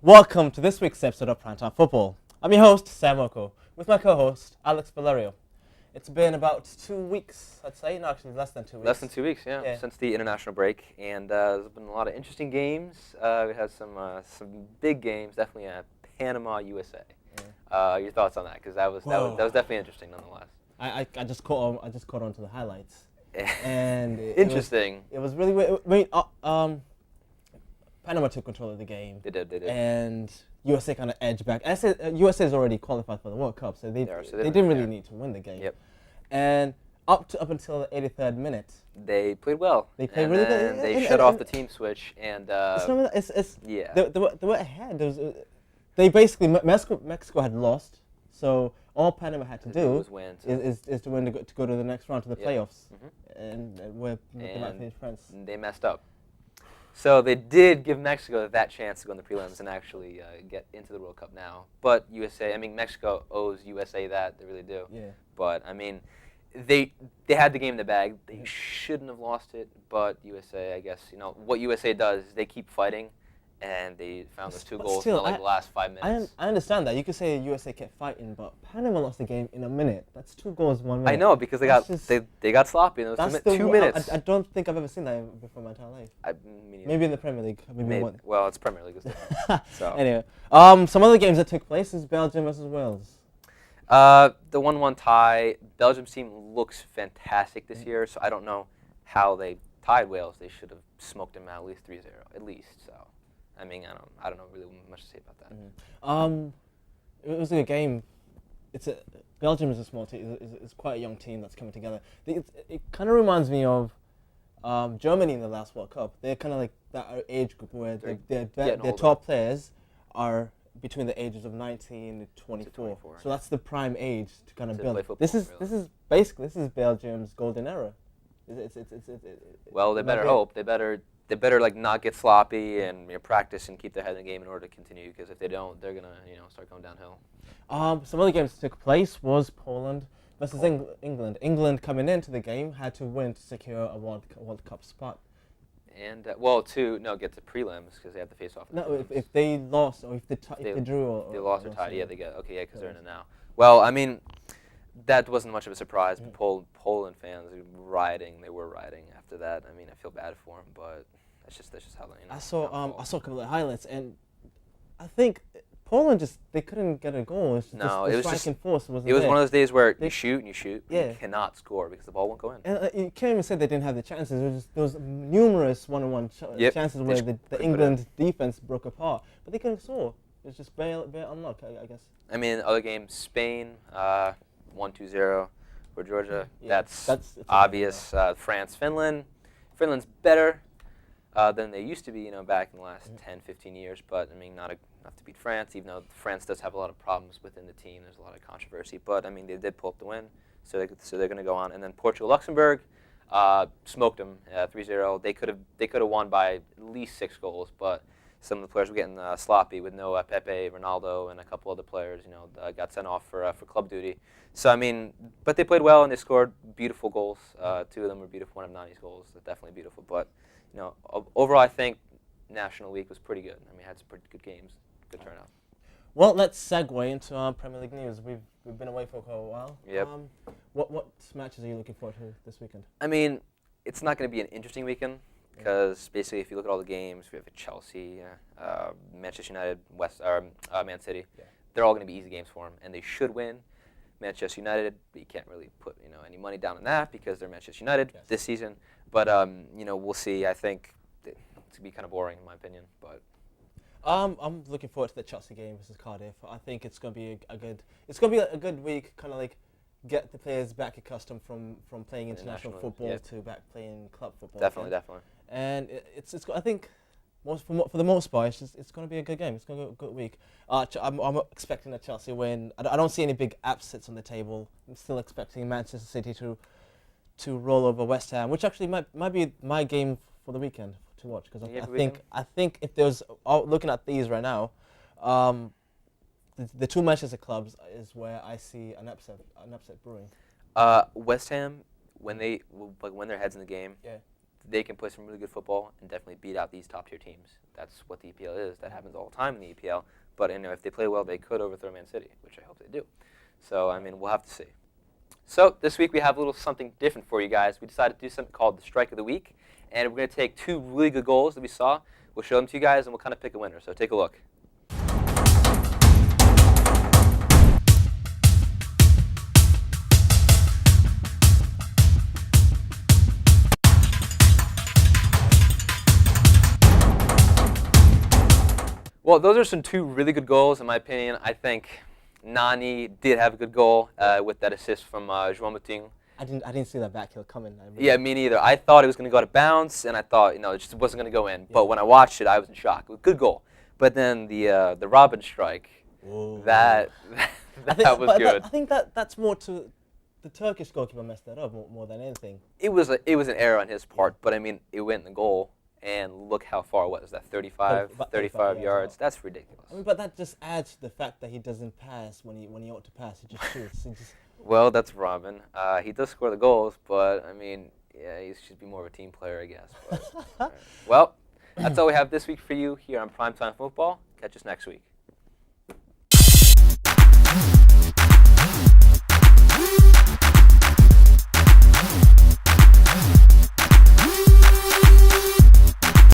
Welcome to this week's episode of Primetime Football. I'm your host, Sam Oko, with my co-host, Alex Valerio. It's been about 2 weeks, I'd say. No, actually, less than 2 weeks. Less than 2 weeks, yeah, since the international break. And there's been a lot of interesting games. We had some big games, definitely Panama, USA. Yeah. Your thoughts on that? Because that was definitely interesting, nonetheless. I just caught on to the highlights. And interesting. It was really weird. Panama took control of the game. They did. And USA kind of edged back. I said USA is already qualified for the World Cup, so they didn't really need to win the game. Yep. And up until the 83rd minute, they played well. They played really good. They shut off the team switch, and they were ahead. They basically Mexico had lost, so all Panama had to do is to win to go to the next round to the playoffs, and we're looking France. They messed up. So they did give Mexico that chance to go in the prelims and actually get into the World Cup now. But Mexico owes USA that. They really do. Yeah. But, they had the game in the bag. They shouldn't have lost it. But USA, I guess, what USA does is they keep fighting. And they found those two goals in the last 5 minutes. I understand that. You could say USA kept fighting, but Panama lost the game in a minute. That's 2 goals, 1 minute. I know, because they got sloppy in those 2 minutes. I don't think I've ever seen that before in my entire life. Maybe in the Premier League. Maybe. Well, it's Premier League. So. Anyway, some other games that took place is Belgium versus Wales. The 1-1 tie. Belgium's team looks fantastic this year, so I don't know how they tied Wales. They should have smoked them out at least 3-0, at least. So. I don't know really much to say about that. It was a good game. Belgium is a small team. It's quite a young team that's coming together. It kind of reminds me of Germany in the last World Cup. They're kind of like that age group where their top players are between the ages of 19 to 24. So that's the prime age to kind of build. This is Belgium's golden era. Well, they better hope. They better not get sloppy and practice and keep their head in the game in order to continue. Because if they don't, they're gonna start going downhill. Some other games that took place was Poland versus England. England coming into the game had to win to secure a World Cup spot. And get to prelims because they have to face off. No, if they lost or if they drew or they lost or tied, they get because they're in it now. Well, that wasn't much of a surprise. But Poland fans were rioting. They were rioting after that. I feel bad for them, but that's just how they. I saw a couple of highlights, and I think Poland they couldn't get a goal. It was striking force wasn't there. It was one of those days where you shoot and you shoot, but you cannot score because the ball won't go in. And you can't even say they didn't have the chances. There was numerous one-on-one chances where the England defense broke apart, but they couldn't score. It was just bare unluck, I guess. Other games, Spain 1-2-0 for Georgia. That's obvious. France, Finland. Finland's better than they used to be, back in the last 10, 15 years. But not enough to beat France, even though France does have a lot of problems within the team. There's a lot of controversy, but they did pull up the win, so they're going to go on. And then Portugal, Luxembourg, smoked them 3-0. They could have won by at least 6 goals, but some of the players were getting sloppy with no Pepe, Ronaldo, and a couple other players, got sent off for club duty. So but they played well and they scored beautiful goals. 2 of them were beautiful. One of Nani's goals is definitely beautiful. But overall, I think National Week was pretty good. Had some pretty good games, good turnout. Well, let's segue into Premier League news. We've been away for a while. Yep. What matches are you looking forward to this weekend? It's not going to be an interesting weekend. Because basically, if you look at all the games, we have Chelsea, Manchester United, Man City. Yeah. They're all going to be easy games for them, and they should win. Manchester United, you can't really put any money down on that because they're Manchester United this season. But we'll see. I think it's going to be kind of boring in my opinion. But I'm looking forward to the Chelsea game versus Cardiff. I think it's going to be a good week. Kind of like get the players back accustomed from playing international football to back playing club football. Definitely. And it's I think for the most part it's going to be a good game. It's going to be a good week. I'm expecting a Chelsea win. I don't see any big upsets on the table. I'm still expecting Manchester City to roll over West Ham, which actually might be my game for the weekend to watch because I think if there's looking at these right now. The 2 Manchester clubs is where I see an upset brewing. West Ham, when their head's in the game, they can play some really good football and definitely beat out these top-tier teams. That's what the EPL is. That happens all the time in the EPL. But if they play well, they could overthrow Man City, which I hope they do. So, I mean, we'll have to see. So this week we have a little something different for you guys. We decided to do something called the Strike of the Week. And we're going to take 2 really good goals that we saw. We'll show them to you guys, and we'll kind of pick a winner. So take a look. Well, those are some 2 really good goals, in my opinion. I think Nani did have a good goal with that assist from João Moutinho. I didn't see that back heel coming. Yeah, me neither. I thought it was going to go out of bounds, and I thought it just wasn't going to go in. Yeah. But when I watched it, I was in shock. It was a good goal. But then the Robin strike, that was good. I think that's more to the Turkish goalkeeper messed that up more than anything. It was an error on his part, but I mean it went in the goal. And look how far, what is that, 35 yards? That's ridiculous. I mean, but that just adds to the fact that he doesn't pass when he ought to pass. He just shoots. Well, that's Robin. He does score the goals, but, I mean, yeah, he should be more of a team player, I guess. But, right. Well, that's all we have this week for you here on Primetime Football. Catch us next week.